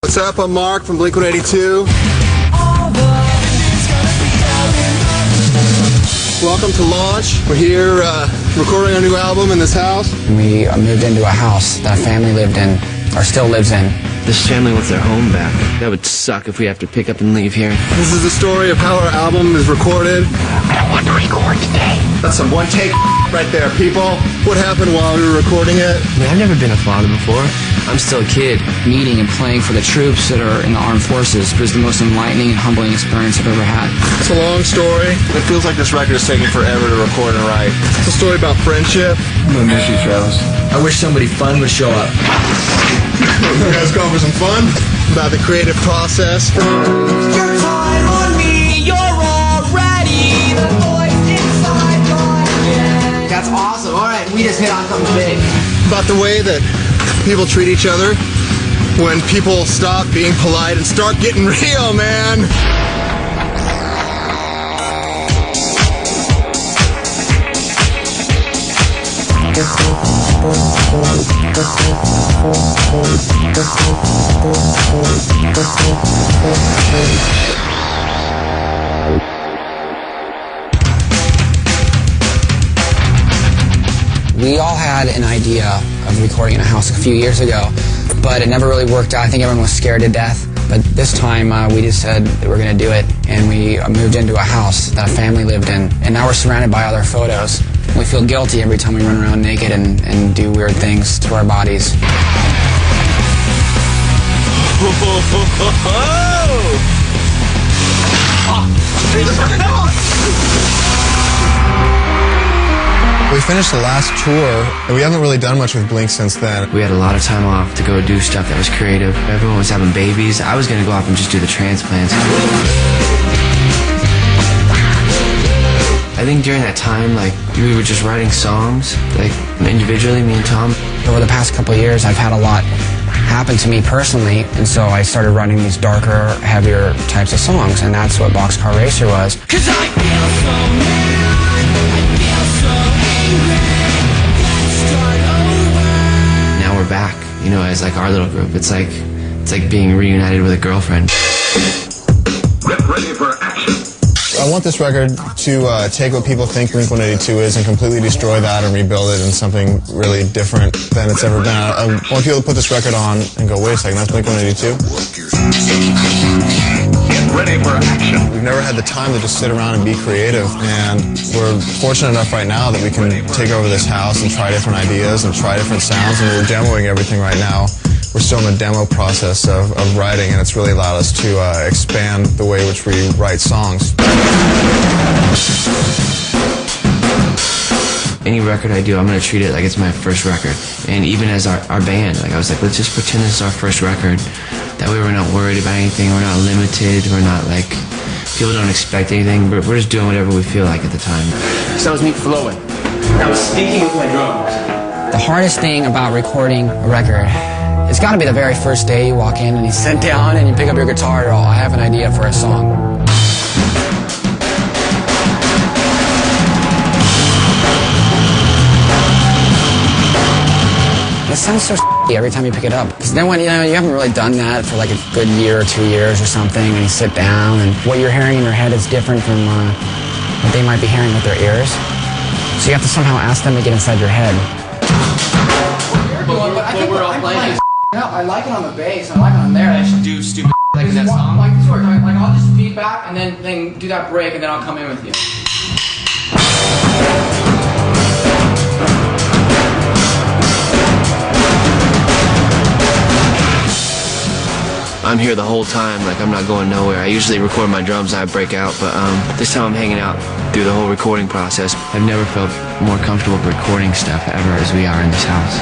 What's up? I'm Mark from Blink-182. Welcome to Launch. We're here recording our new album in this house. We moved into a house that a family lived in, or still lives in. This family wants their home back. That would suck if we have to pick up and leave here. This is the story of how our album is recorded. I don't want to record today. That's some one take right there, people. What happened while we were recording it? I mean, I've never been a father before. I'm still a kid. Meeting and playing for the troops that are in the armed forces was the most enlightening and humbling experience I've ever had. It's a long story. It feels like this record is taking forever to record and write. It's a story about friendship. I'm gonna miss you, Travis. I wish somebody fun would show up. You guys going for some fun? About the creative process. You're tired on me, you're already the voice inside my head. That's awesome. All right, we just hit on something big. About the way that people treat each other when people stop being polite and start getting real, man. We all had an idea of recording in a house a few years ago, but it never really worked out. I think everyone was scared to death. But this time we just said that we're going to do it, and we moved into a house that a family lived in. And now we're surrounded by other photos. We feel guilty every time we run around naked and do weird things to our bodies. We finished the last tour, and we haven't really done much with Blink since then. We had a lot of time off to go do stuff that was creative. Everyone was having babies. I was going to go off and just do the transplants. I think during that time, like, we were just writing songs, like, individually, me and Tom. Over the past couple of years, I've had a lot happen to me personally, and so I started writing these darker, heavier types of songs, and that's what Boxcar Racer was. 'Cause I feel so mad, I feel so angry. Let's start over. Now we're back, you know, as like our little group. It's like being reunited with a girlfriend. Get ready for action. I want this record to take what people think Blink-182 is and completely destroy that and rebuild it in something really different than it's ever been. I want people to put this record on and go, wait a second, that's Blink-182? Get ready for action. We've never had the time to just sit around and be creative, and we're fortunate enough right now that we can take over this house and try different ideas and try different sounds, and we're demoing everything right now. We're still in the demo process of writing, and it's really allowed us to expand the way in which we write songs. Any record I do, I'm going to treat it like it's my first record. And even as our band, like I was like, let's just pretend this is our first record. That way we're not worried about anything, we're not limited, we're not like, people don't expect anything, we're just doing whatever we feel like at the time. So that was me flowing. I was speaking with my drums. The hardest thing about recording a record, it's got to be the very first day you walk in and you sit down and you pick up your guitar and I have an idea for a song. It sounds so every time you pick it up. Because then when you haven't really done that for like a good year or 2 years or something, and you sit down and what you're hearing in your head is different from what they might be hearing with their ears. So you have to somehow ask them to get inside your head. I like it on the bass. I like it on there. I should do stupid like that song. Like this works. Like I'll just feedback and then do that break and then I'll come in with you. I'm here the whole time, like I'm not going nowhere. I usually record my drums and I break out, but this time I'm hanging out through the whole recording process. I've never felt more comfortable recording stuff ever as we are in this house.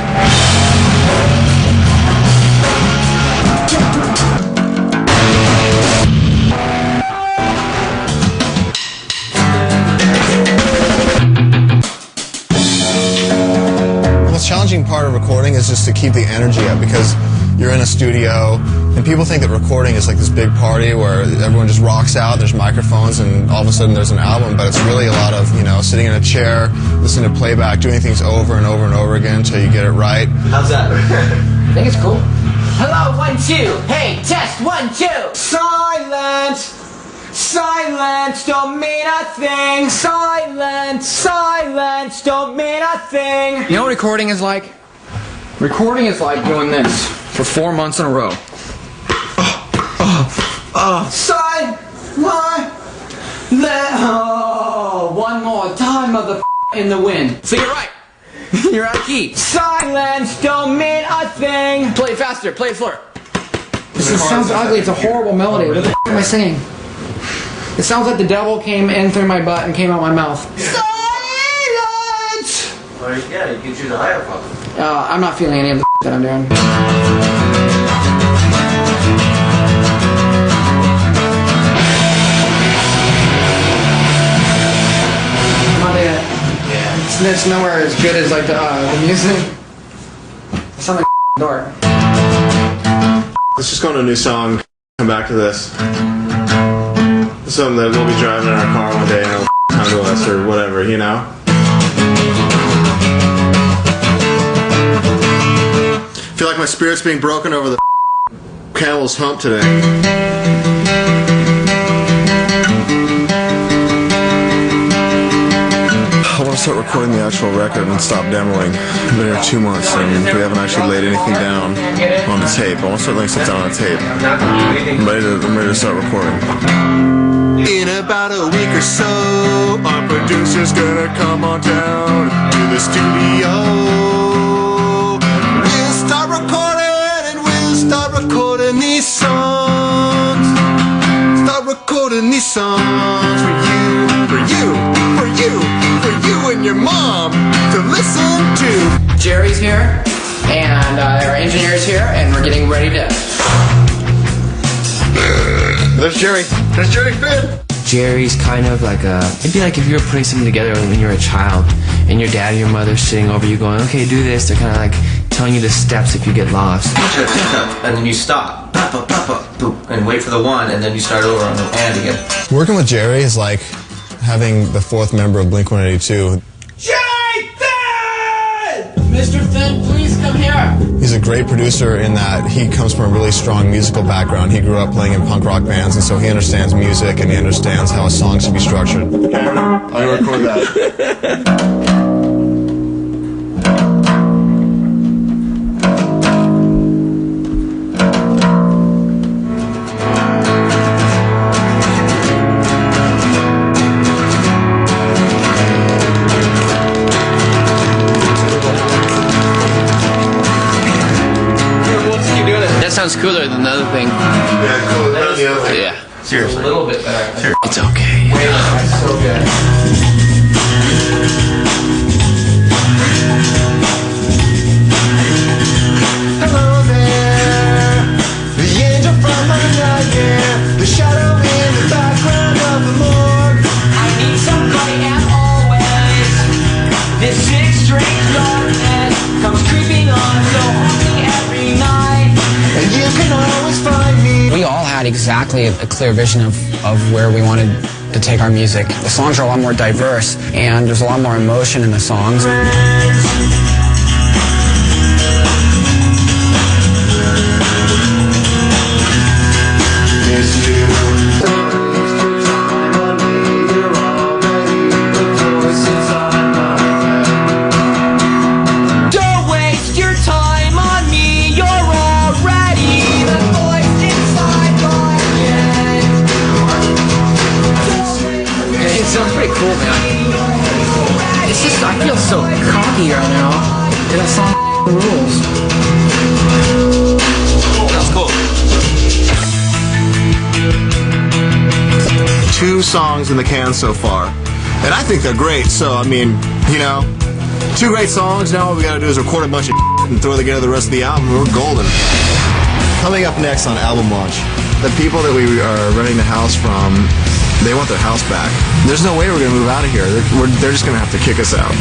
The most challenging part of recording is just to keep the energy up, because you're in a studio and people think that recording is like this big party where everyone just rocks out, there's microphones, and all of a sudden there's an album, but it's really a lot of, you know, sitting in a chair, listening to playback, doing things over and over and over again until you get it right. How's that? I think it's cool. Hello, 1, 2. Hey, test, 1, 2. Silence. Silence don't mean a thing. Silence don't mean a thing. You know what recording is like? Recording is like doing this for 4 months in a row. Silence. Oh, one more time, mother in the wind. So you're right. You're out of key. Silence don't mean a thing. Play it faster. Play it slower. This sounds ugly. It's a horrible melody. What the am I singing? It sounds like the devil came in through my butt and came out my mouth. Silence! Or, yeah, you can choose a higher fuck. I'm not feeling any of the that I'm doing. It's nowhere as good as like the music. It sounds like door. Let's just go on a new song. Come back to this. Something that we'll be driving in our car one day and it'll come to us or whatever, you know? I feel like my spirit's being broken over the camel's hump today. I want to start recording the actual record and stop demoing. I've been here 2 months and we haven't actually laid anything down on the tape. I want to start laying stuff down on the tape. I'm ready to start recording. In about a week or so, our producer's gonna come on down to the studio. We'll start recording and we'll start recording these songs. Start recording these songs for you, for you, for you, for you and your mom to listen to. Jerry's here, and our engineer's here, and we're getting ready to... There's Jerry. There's Jerry Finn. Jerry's kind of like a... It'd be like if you were putting something together when you were a child, and your dad or your mother sitting over you going, okay, do this. They're kind of like telling you the steps if you get lost. And then you stop. Boop, and wait for the one, and then you start over on the and again. Working with Jerry is like having the 4th member of Blink-182. Jerry Finn! Mr. Finn, please come here. He's a great producer in that he comes from a really strong musical background. He grew up playing in punk rock bands, and so he understands music and he understands how a song should be structured. Okay, I'm gonna record that. Sounds cooler than the other thing. Yeah, cool. The other thing. Yeah. Seriously. A little bit better. It's okay. Wait, that's so good. Hello there, the angel from my nightmare, the shadow in the background of the morgue. I need somebody as always. This sick, strange darkness comes creeping on so haunting every night. And you can always find me. We all had exactly a clear vision of where we wanted to take our music. The songs are a lot more diverse, and there's a lot more emotion in the songs. Don't waste your time on me, you're already the voice inside my head. It sounds pretty cool, man. It's just, I feel so cocky right now. And that song rules. That's cool. 2 songs in the can so far, and I think they're great. So I mean, you know, 2 great songs. Now what we gotta do is record a bunch of and throw together the rest of the album. We're golden. Coming up next on album launch, the people that we are renting the house from, they want their house back. There's no way we're gonna move out of here. They're just gonna have to kick us out.